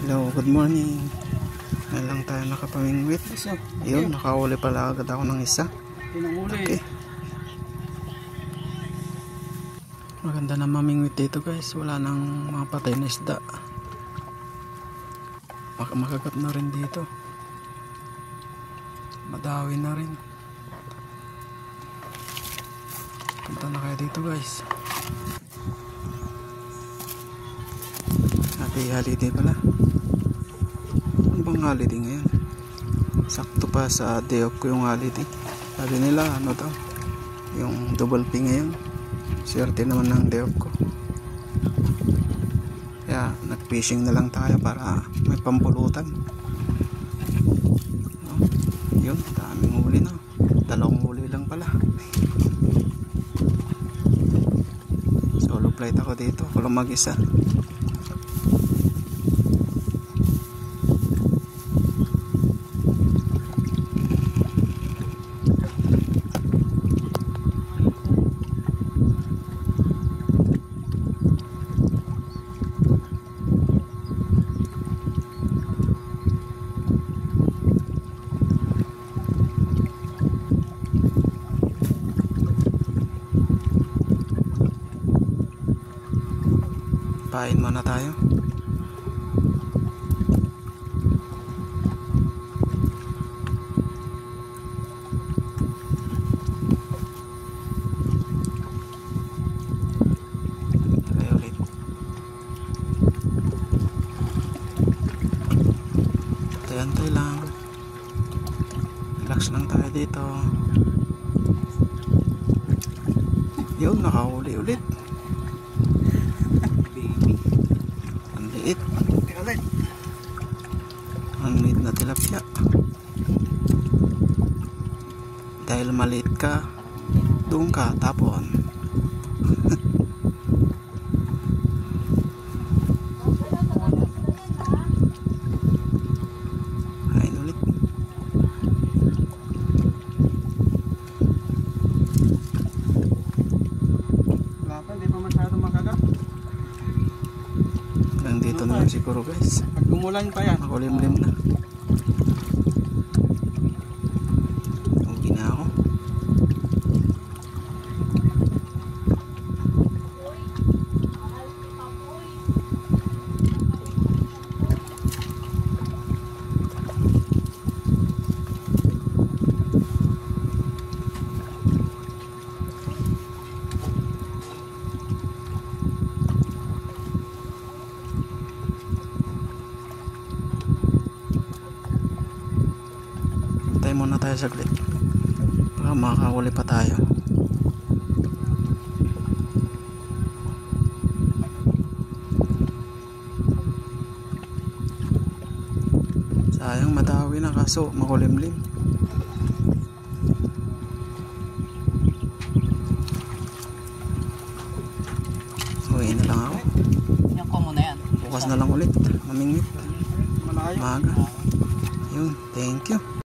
Hello, good morning. Ngayon lang tayo nakapamingwit. Yun, nakahuli pala agad ako ng isa. Okay. Maganda na mamingwit dito guys. Wala nang mga patay na isda. Makagat na rin dito. Madawi na rin. Punta na kayo dito guys. Happy holiday pala. Ano bang holiday ngayon? Sakto pa sa day off ko yung holiday. Sabi nila ano daw, yung double P ngayon. Swerte naman ng day off ko. Kaya nag fishing na lang tayo para may pampulutan. Yun, daming huli na. 2 huli lang pala. Solo flight ako dito, ako lang mag-isa. Pain muna tayo. Tayo ulit. Antay lang. Relax lang tayo dito. Yun, nakahuli ulit. Ang liit na tilapia. Dahil maliit ka, doon ka tapon. Ayun ulit. Wala pa, hindi pa masyadong makagat. Hanggang dito na lang siguro guys. Pag umulan pa yan, makulimlim na. Uwi na ako. Tayo muna tayo saglit. Baka makakahuli pa tayo. Sayang madawi na kaso makulimlim. Uwi na lang ako. yan ko muna yan. Bukas na lang ulit. Mamingwit. Malayo. Maaga. Yun, thank you.